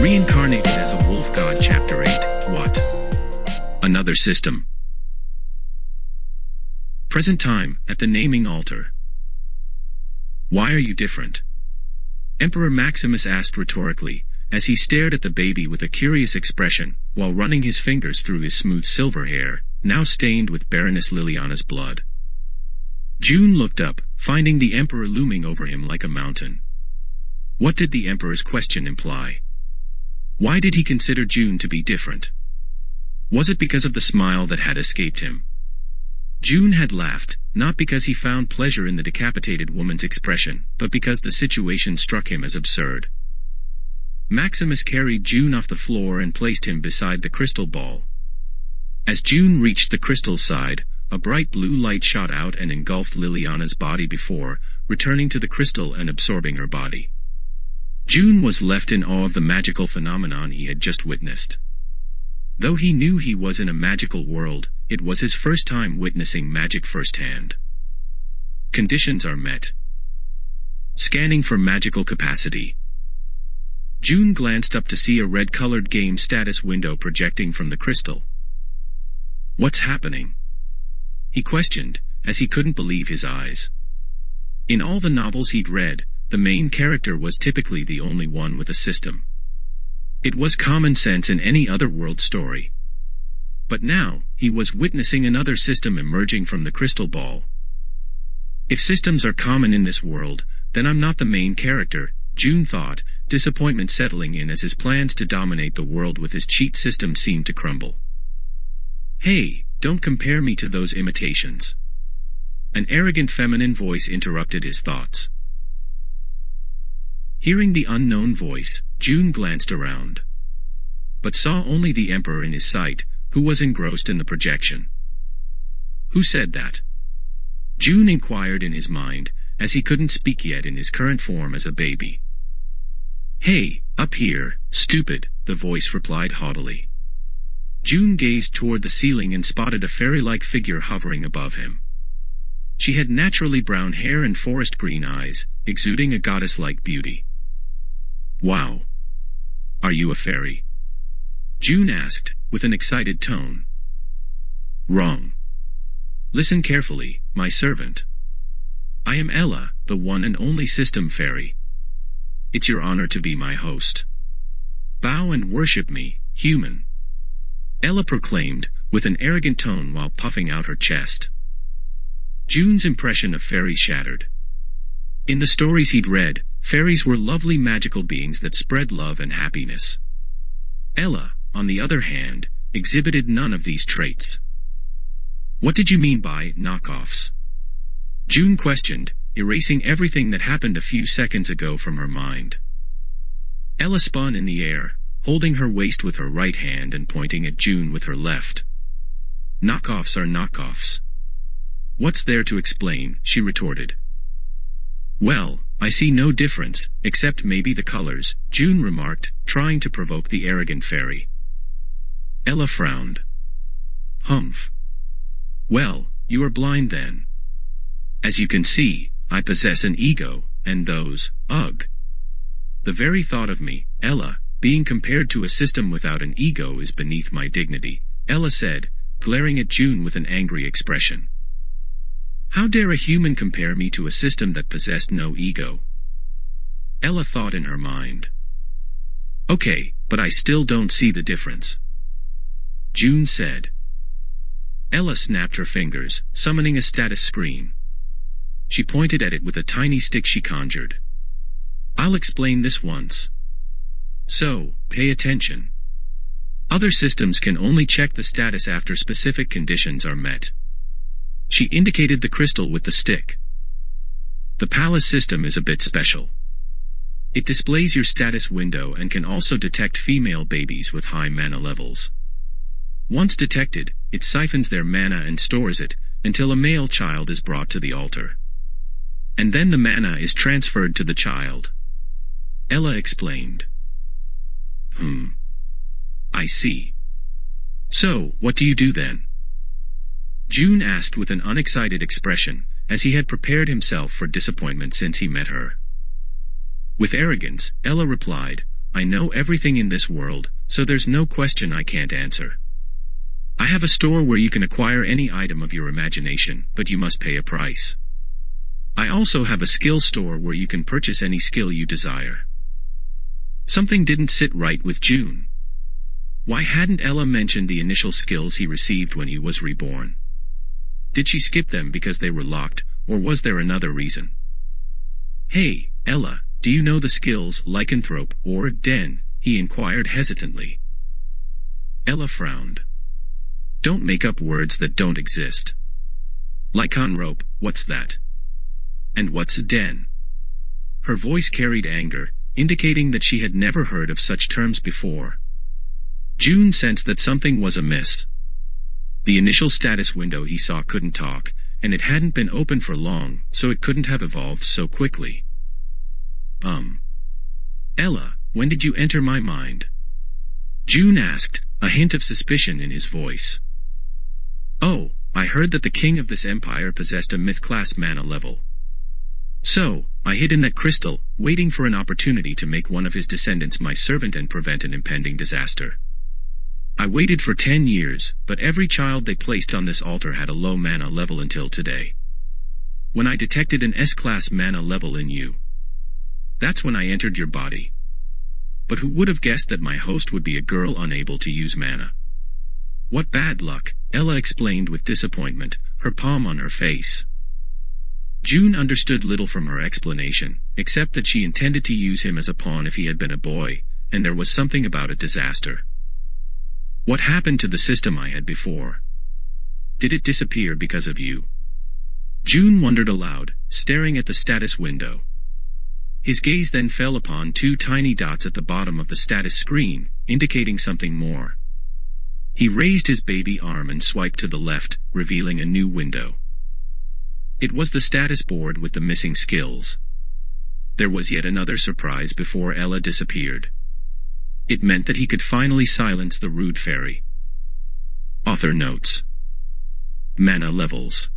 Reincarnated as a Wolf God Chapter 8. What? Another system. Present time, at the naming altar. Why are you different? Emperor Maximus asked rhetorically, as he stared at the baby with a curious expression, while running his fingers through his smooth silver hair, now stained with Baroness Liliana's blood. Joon looked up, finding the emperor looming over him like a mountain. What did the emperor's question imply? Why did he consider Joon to be different? Was it because of the smile that had escaped him? Joon had laughed, not because he found pleasure in the decapitated woman's expression, but because the situation struck him as absurd. Maximus carried Joon off the floor and placed him beside the crystal ball. As Joon reached the crystal side, a bright blue light shot out and engulfed Liliana's body before, returning to the crystal and absorbing her body. Joon was left in awe of the magical phenomenon he had just witnessed. Though he knew he was in a magical world, it was his first time witnessing magic firsthand. Conditions are met. Scanning for magical capacity. Joon glanced up to see a red-colored game status window projecting from the crystal. What's happening? He questioned, as he couldn't believe his eyes. In all the novels he'd read, the main character was typically the only one with a system. It was common sense in any other world story. But now, he was witnessing another system emerging from the crystal ball. If systems are common in this world, then I'm not the main character, Joon thought, disappointment settling in as his plans to dominate the world with his cheat system seemed to crumble. Hey, don't compare me to those imitations. An arrogant feminine voice interrupted his thoughts. Hearing the unknown voice, Joon glanced around, but saw only the emperor in his sight, who was engrossed in the projection. Who said that? Joon inquired in his mind, as he couldn't speak yet in his current form as a baby. Hey, up here, stupid, the voice replied haughtily. Joon gazed toward the ceiling and spotted a fairy-like figure hovering above him. She had naturally brown hair and forest green eyes, exuding a goddess-like beauty. Wow. Are you a fairy? Joon asked, with an excited tone. Wrong. Listen carefully, my servant. I am Ella, the one and only system fairy. It's your honor to be my host. Bow and worship me, human. Ella proclaimed, with an arrogant tone while puffing out her chest. Joon's impression of fairies shattered. In the stories he'd read, fairies were lovely magical beings that spread love and happiness. Ella, on the other hand, exhibited none of these traits. What did you mean by knockoffs? Joon questioned, erasing everything that happened a few seconds ago from her mind. Ella spun in the air, holding her waist with her right hand and pointing at Joon with her left. Knockoffs are knockoffs. What's there to explain? She retorted. Well, I see no difference, except maybe the colors, Joon remarked, trying to provoke the arrogant fairy. Ella frowned. Humph. Well, you are blind then. As you can see, I possess an ego, and those, ugh. The very thought of me, Ella, being compared to a system without an ego is beneath my dignity, Ella said, glaring at Joon with an angry expression. How dare a human compare me to a system that possessed no ego? Ella thought in her mind. Okay, but I still don't see the difference. Joon said. Ella snapped her fingers, summoning a status screen. She pointed at it with a tiny stick she conjured. I'll explain this once. So, pay attention. Other systems can only check the status after specific conditions are met. She indicated the crystal with the stick. The palace system is a bit special. It displays your status window and can also detect female babies with high mana levels. Once detected, it siphons their mana and stores it, until a male child is brought to the altar. And then the mana is transferred to the child. Ella explained. I see. So, what do you do then? Joon asked with an unexcited expression, as he had prepared himself for disappointment since he met her. With arrogance, Ella replied, I know everything in this world, so there's no question I can't answer. I have a store where you can acquire any item of your imagination, but you must pay a price. I also have a skill store where you can purchase any skill you desire. Something didn't sit right with Joon. Why hadn't Ella mentioned the initial skills he received when he was reborn? Did she skip them because they were locked, or was there another reason? Hey, Ella, do you know the skills lycanthrope or den? He inquired hesitantly. Ella frowned. Don't make up words that don't exist. Lycanthrope, what's that? And what's a den? Her voice carried anger, indicating that she had never heard of such terms before. Joon sensed that something was amiss. The initial status window he saw couldn't talk, and it hadn't been open for long, so it couldn't have evolved so quickly. Ella, when did you enter my mind? Joon asked, a hint of suspicion in his voice. Oh, I heard that the king of this empire possessed a myth-class mana level. So, I hid in that crystal, waiting for an opportunity to make one of his descendants my servant and prevent an impending disaster. I waited for 10 years, but every child they placed on this altar had a low mana level until today. When I detected an S-class mana level in you, that's when I entered your body. But who would have guessed that my host would be a girl unable to use mana? What bad luck, Ella explained with disappointment, her palm on her face. Joon understood little from her explanation, except that she intended to use him as a pawn if he had been a boy, and there was something about a disaster. What happened to the system I had before? Did it disappear because of you? Joon wondered aloud, staring at the status window. His gaze then fell upon two tiny dots at the bottom of the status screen, indicating something more. He raised his baby arm and swiped to the left, revealing a new window. It was the status board with the missing skills. There was yet another surprise before Ella disappeared. It meant that he could finally silence the rude fairy. Author notes. Mana levels.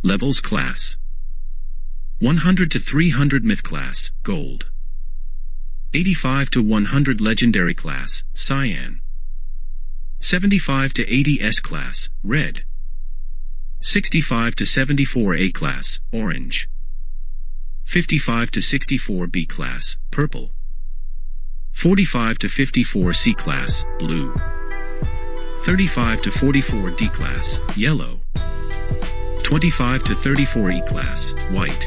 Levels class. 100 to 300 myth class, gold. 85 to 100 legendary class, cyan. 75 to 80 S class, red. 65 to 74 A class, orange. 55 to 64 B class, purple. 45 to 54 C class, blue. 35 to 44 D class, yellow. 25 to 34 E class, white.